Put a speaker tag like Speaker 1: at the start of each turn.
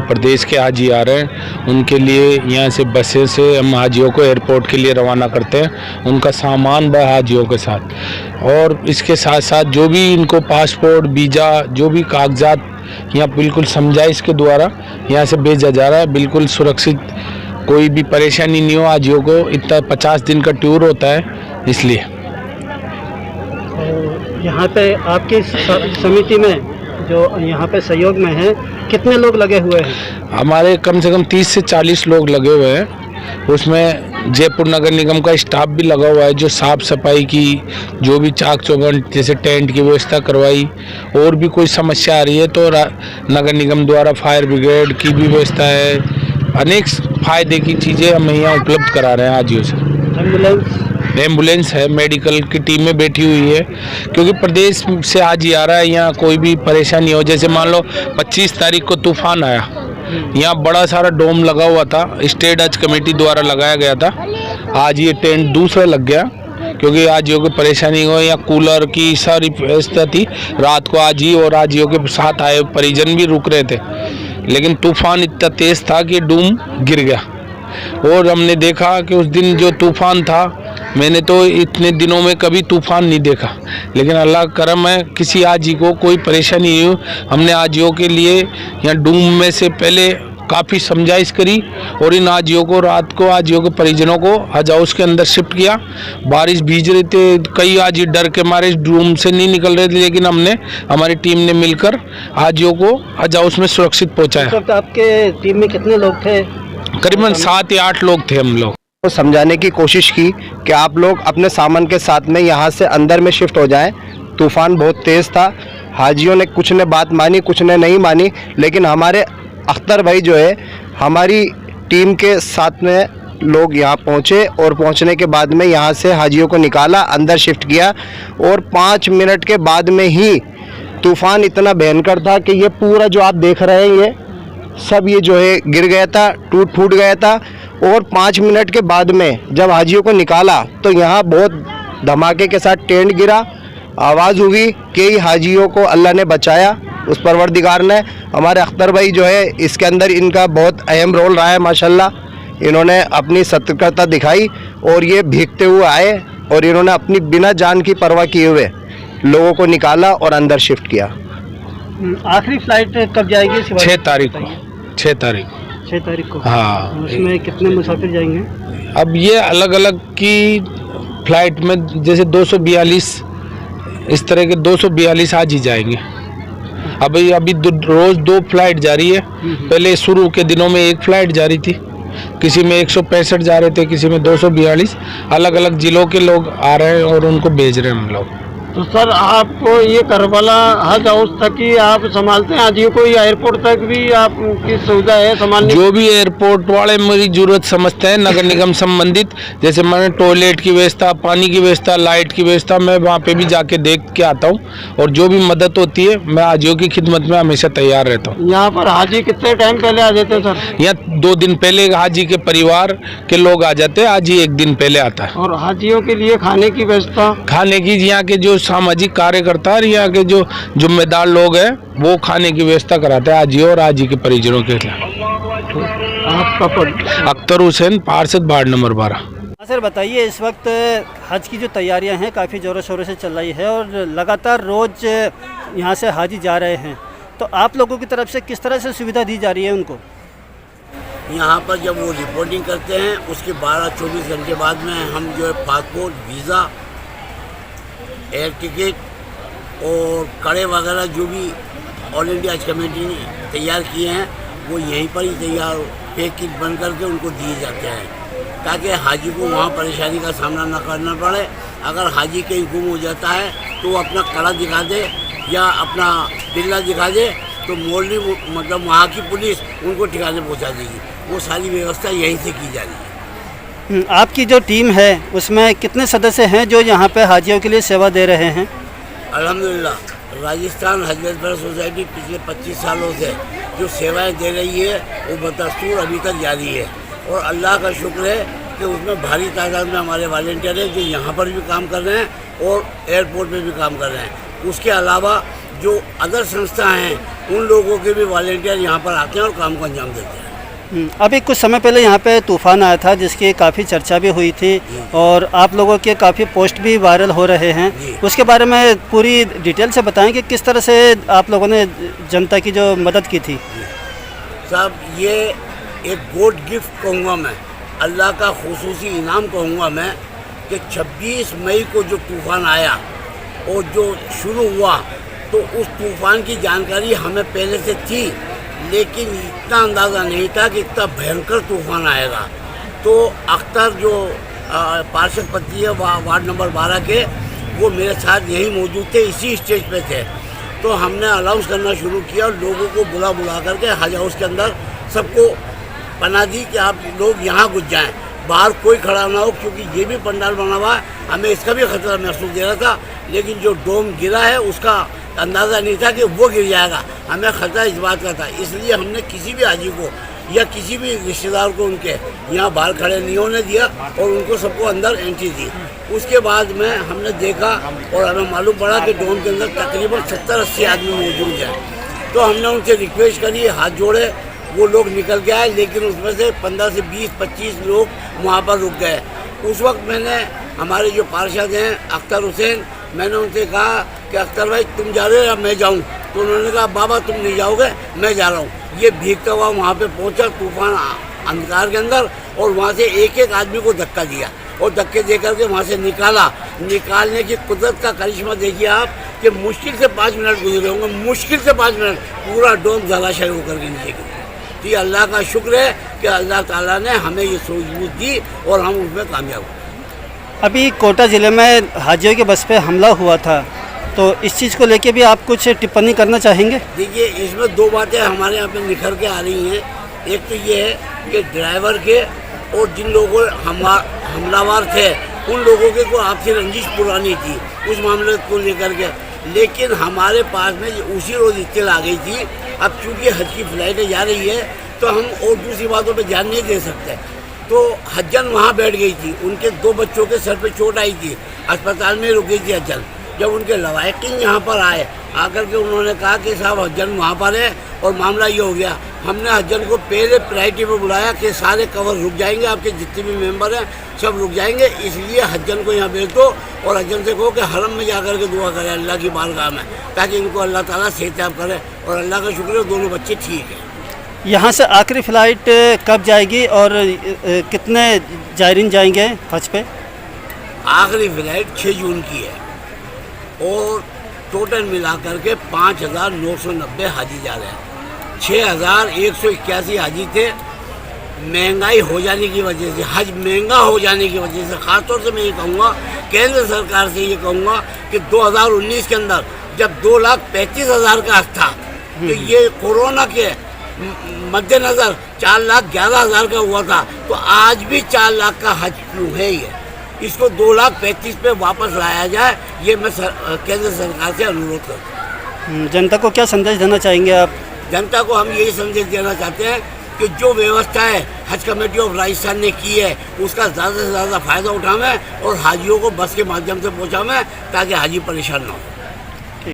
Speaker 1: प्रदेश के हाजी आ रहे हैं उनके लिए यहाँ से बसें से हम हाजियों को एयरपोर्ट के लिए रवाना करते हैं, उनका सामान व हाजियों के साथ। और इसके साथ साथ जो भी इनको पासपोर्ट, वीज़ा, जो भी कागजात यहाँ बिल्कुल समझाइश के द्वारा यहाँ से भेजा जा रहा है, बिल्कुल सुरक्षित, कोई भी परेशानी नहीं हो हाजियों को। इतना 50 दिन का टूर होता है, इसलिए।
Speaker 2: यहाँ पे आपकी समिति में जो यहाँ पे सहयोग में है, कितने लोग लगे हुए हैं?
Speaker 1: हमारे कम से कम 30 से 40 लोग लगे हुए हैं। उसमें जयपुर नगर निगम का स्टाफ भी लगा हुआ है, जो साफ सफाई की, जो भी चाक चौबंद जैसे टेंट की व्यवस्था करवाई, और भी कोई समस्या आ रही है तो नगर निगम द्वारा फायर ब्रिगेड की भी व्यवस्था है। अनेक फायदे की चीज़ें हम यहाँ उपलब्ध करा रहे हैं हाजियों से। एम्बुलेंस है, मेडिकल की टीमें बैठी हुई है, क्योंकि प्रदेश से हाजी आ रहा है, यहाँ कोई भी परेशानी हो। जैसे मान लो 25 तारीख को तूफान आया, यहाँ बड़ा सारा डोम लगा हुआ था, स्टेट हज कमेटी द्वारा लगाया गया था। आज ये टेंट दूसरा लग गया, क्योंकि हाजियों को परेशानी हो, या कूलर की सारी व्यवस्था थी। रात को हाजी और हाजियों के साथ आए परिजन भी रुक रहे थे, लेकिन तूफान इतना तेज़ था कि डूम गिर गया। और हमने देखा कि उस दिन जो तूफान था, मैंने तो इतने दिनों में कभी तूफान नहीं देखा, लेकिन अल्लाह का करम है, किसी हाजी को कोई परेशानी नहीं हुई। हमने हाजियों के लिए यहाँ डूम में से पहले काफ़ी समझाइश करी, और इन हाजियों को रात को, हाजियों के परिजनों को हज हाउस के अंदर शिफ्ट किया। बारिश भीज रहे थे, कई हाजी डर के मारे डूम से नहीं निकल रहे थे, लेकिन हमारी टीम ने मिलकर हाजियों को हज हाउस में सुरक्षित पहुँचाया।
Speaker 2: आपके टीम में कितने लोग थे?
Speaker 1: करीबन 7 या 8 लोग थे हम लोग।
Speaker 3: तो समझाने की कोशिश की कि आप लोग अपने सामान के साथ में यहाँ से अंदर में शिफ्ट हो जाएं। तूफ़ान बहुत तेज़ था, हाजियों ने कुछ ने बात मानी, कुछ ने नहीं मानी, लेकिन हमारे अख्तर भाई जो है, हमारी टीम के साथ में लोग यहाँ पहुँचे, और पहुँचने के बाद में यहाँ से हाजियों को निकाला, अंदर शिफ्ट किया, और 5 मिनट के बाद में ही तूफ़ान इतना भयंकर था कि ये पूरा जो आप देख रहे हैं, ये सब ये जो है गिर गया था, टूट फूट गया था। और 5 मिनट के बाद में जब हाजियों को निकाला तो यहाँ बहुत धमाके के साथ टेंट गिरा, आवाज़ हुई। कई हाजियों को अल्लाह ने बचाया, उस परवरदिगार ने। हमारे अख्तर भाई जो है, इसके अंदर इनका बहुत अहम रोल रहा है माशाल्लाह। इन्होंने अपनी सतर्कता दिखाई, और ये भीगते हुए आए, और इन्होंने अपनी बिना जान की परवाह किए हुए लोगों को निकाला और अंदर शिफ्ट किया।
Speaker 2: आखिरी फ्लाइट कब जाएगी?
Speaker 1: 6 तारीख को। 6 तारीख को। हाँ।
Speaker 2: उसमें कितने मुसाफिर जाएंगे?
Speaker 1: अब ये अलग अलग की फ्लाइट में, जैसे 242 इस तरह के 242 आज ही जाएंगे। अभी रोज़ 2 फ्लाइट जा रही है। पहले शुरू के दिनों में 1 फ्लाइट जा रही थी, किसी में 165 जा रहे थे, किसी में 242। अलग अलग ज़िलों के लोग आ रहे हैं और उनको भेज रहे हैं हम लोग।
Speaker 2: तो सर, आपको ये करबला हज हाउस तक ही आप संभालते हैं हाजियों को, या एयरपोर्ट तक भी आपकी सुविधा है संभालने? जो
Speaker 1: भी एयरपोर्ट वाले मेरी जरूरत समझते हैं, नगर निगम संबंधित, जैसे मैंने टॉयलेट की व्यवस्था, पानी की व्यवस्था, लाइट की व्यवस्था, मैं वहाँ पे भी जाके देख के आता हूँ, और जो भी मदद होती है मैं हाजियों की खिदमत में हमेशा तैयार रहता हूँ।
Speaker 2: यहाँ पर हाजी कितने टाइम पहले आ जाते हैं सर?
Speaker 1: यहाँ 2 दिन पहले हाजी के परिवार के लोग आ जाते हैं, हाजी 1 दिन पहले आता है।
Speaker 2: और हाजियों के लिए खाने की व्यवस्था? खाने की
Speaker 1: यहाँ के जो सामाजिक कार्यकर्ता और यहाँ के जो जिम्मेदार लोग हैं, वो खाने की व्यवस्था कराते हैं हाजी और हाजी के परिजनों के लिए।
Speaker 2: आपका
Speaker 1: अख्तर हुसैन, पार्षद वार्ड नंबर 12।
Speaker 2: सर बताइए, इस वक्त हज की जो तैयारियां हैं काफ़ी ज़ोरों शोरों से चल रही है, और लगातार रोज़ यहाँ से हाजी जा रहे हैं, तो आप लोगों की तरफ से किस तरह से सुविधा दी जा रही है उनको?
Speaker 4: यहाँ पर जब वो रिपोर्टिंग करते हैं, उसके 12-24 घंटे बाद में हम जो है पासपोर्ट, वीज़ा, एयर टिकट और कड़े वगैरह जो भी ऑल इंडिया हज कमेटी ने तैयार किए हैं, वो यहीं पर ही तैयार पैक किट बन करके उनको दिए जाते हैं, ताकि हाजी को वहाँ परेशानी का सामना न करना पड़े। अगर हाजी कहीं गुम हो जाता है तो वो अपना कड़ा दिखा दे या अपना बिल्ला दिखा दे, तो मोरली मतलब वहाँ की पुलिस उनको ठिकाने पहुँचा देगी। वो सारी व्यवस्था यहीं से की जा रही है।
Speaker 2: आपकी जो टीम है उसमें कितने सदस्य हैं जो यहाँ पे हाजियों के लिए सेवा दे रहे हैं?
Speaker 4: अल्हम्दुलिल्लाह, राजस्थान हज वेलफेयर सोसाइटी पिछले 25 सालों से जो सेवाएं दे रही है वो बदस्तूर अभी तक जारी है, और अल्लाह का शुक्र है कि उसमें भारी तादाद में हमारे वॉलंटियर हैं जो यहाँ पर भी काम कर रहे हैं और एयरपोर्ट पे भी काम कर रहे हैं। उसके अलावा जो अदर संस्था हैं उन लोगों के भी वॉलेंटियर यहाँ पर आते हैं और काम को अंजाम देते हैं।
Speaker 2: अभी कुछ समय पहले यहाँ पे तूफ़ान आया था जिसकी काफ़ी चर्चा भी हुई थी और आप लोगों के काफ़ी पोस्ट भी वायरल हो रहे हैं। उसके बारे में पूरी डिटेल से बताएं कि किस तरह से आप लोगों ने जनता की जो मदद की थी।
Speaker 4: साहब ये एक गॉड गिफ्ट कहूँगा मैं, अल्लाह का खुसूसी इनाम कहूँगा मैं कि 26 मई को जो तूफ़ान आया और जो शुरू हुआ तो उस तूफ़ान की जानकारी हमें पहले से थी, लेकिन इतना अंदाज़ा नहीं था कि इतना भयंकर तूफ़ान आएगा। तो अख्तर जो पार्षद पति है वार्ड नंबर 12 के, वो मेरे साथ यहीं मौजूद थे, इसी स्टेज पे थे। तो हमने अनाउंस करना शुरू किया, लोगों को बुला करके हज हाउस के अंदर सबको पनाह दी कि आप लोग यहाँ घुस जाएँ, बाहर कोई खड़ा ना हो, क्योंकि ये भी पंडाल बना हुआ है, हमें इसका भी खतरा महसूस दे रहा था। लेकिन जो डोम गिरा है उसका अंदाज़ा नहीं था कि वो गिर जाएगा, हमें खतरा इस बात का था। इसलिए हमने किसी भी हाजी को या किसी भी रिश्तेदार को उनके यहाँ बाहर खड़े नहीं होने दिया और उनको सबको अंदर एंट्री दी। उसके बाद में हमने देखा और हमें मालूम पड़ा कि डोम के अंदर तकरीबन 70-80 आदमी मौजूद हैं। तो हमने उनसे रिक्वेस्ट करी, हाथ जोड़े, वो लोग निकल के आए, लेकिन उसमें से 15 से 20-25 लोग वहाँ पर रुक गए। उस वक्त मैंने हमारे जो पार्षद हैं अख्तर हुसैन, मैंने उनसे कहा कि अख्तर भाई तुम जा रहे हो या मैं जाऊँ? तो उन्होंने कहा बाबा तुम नहीं जाओगे, मैं जा रहा हूँ। ये भीगता हुआ वहाँ पे पहुँचा तूफान अंधकार के अंदर और वहाँ से एक एक आदमी को धक्का दिया और धक्के दे करके वहाँ से निकाला। निकालने की कुदरत का करिश्मा देखिए आप कि मुश्किल से 5 मिनट गुजरे होंगे, मुश्किल से 5 मिनट, पूरा डोम जलाशय होकर के नीचे गिरा। तो ये अल्लाह का शुक्र है कि अल्लाह ताला ने हमें ये सूझबूझ दी और हम उसमें कामयाब हुए।
Speaker 2: अभी कोटा ज़िले में हाजियों के बस पे हमला हुआ था, तो इस चीज़ को लेके भी आप कुछ टिप्पणी करना चाहेंगे?
Speaker 4: देखिए इसमें 2 बातें हमारे यहाँ पे निखर के आ रही हैं। एक तो ये है कि ड्राइवर के और जिन लोगों हमलावर थे उन लोगों के को आपसी रंजिश पुरानी थी उस मामले को लेकर के, लेकिन हमारे पास में उसी रोज़ इत्तला आ गई थी। अब चूँकि हज की फ्लाइटें जा रही है तो हम और दूसरी बातों पे ध्यान नहीं दे सकते। तो हज्जन वहाँ बैठ गई थी, उनके 2 बच्चों के सर पे चोट आई थी, अस्पताल में रुक गई थी हज्जन। जब उनके लवाकिन यहाँ पर आए, आकर के उन्होंने कहा कि साहब हज्जन वहाँ पर है और मामला ये हो गया। हमने हज्जन को पहले प्रायोरिटी पे बुलाया कि सारे कवर रुक जाएंगे, आपके जितने भी मेंबर हैं सब रुक जाएंगे, इसलिए हज्जन को यहाँ भेज दो और हज्जन से कहो कि हरम में जाकर के दुआ करें अल्लाह की बारगाह में, ताकि इनको अल्लाह ताला सेहतयाब करे। और अल्लाह का शुक्र है दोनों बच्चे ठीक हैं।
Speaker 2: यहाँ से आखिरी फ़्लाइट कब जाएगी और कितने जायरीन जाएंगे हज पे?
Speaker 4: आखिरी फ़्लाइट 6 जून की है और टोटल मिलाकर के 5,990 हाजी जा रहे हैं। 6,181 हाजी थे। महंगाई हो जाने की वजह से, हज महंगा हो जाने की वजह से, ख़ासतौर से मैं ये कहूँगा केंद्र सरकार से ये कहूँगा कि 2019 के अंदर जब 2,35,000 का हज था तो ये कोरोना के मद्देनज़र 4,11,000 का हुआ था, तो आज भी 4 लाख का हज क्यों है? ये इसको 2,35,000 पे वापस लाया जाए, ये मैं केंद्र सरकार से अनुरोध करता हूँ।
Speaker 2: जनता को क्या संदेश देना चाहेंगे आप?
Speaker 4: जनता को हम यही संदेश देना चाहते हैं कि जो व्यवस्था है हज कमेटी ऑफ राजस्थान ने की है उसका ज़्यादा से ज़्यादा फ़ायदा उठाएं और हाजियों को बस के माध्यम से पहुँचाएं ताकि हाजी परेशान ना हो।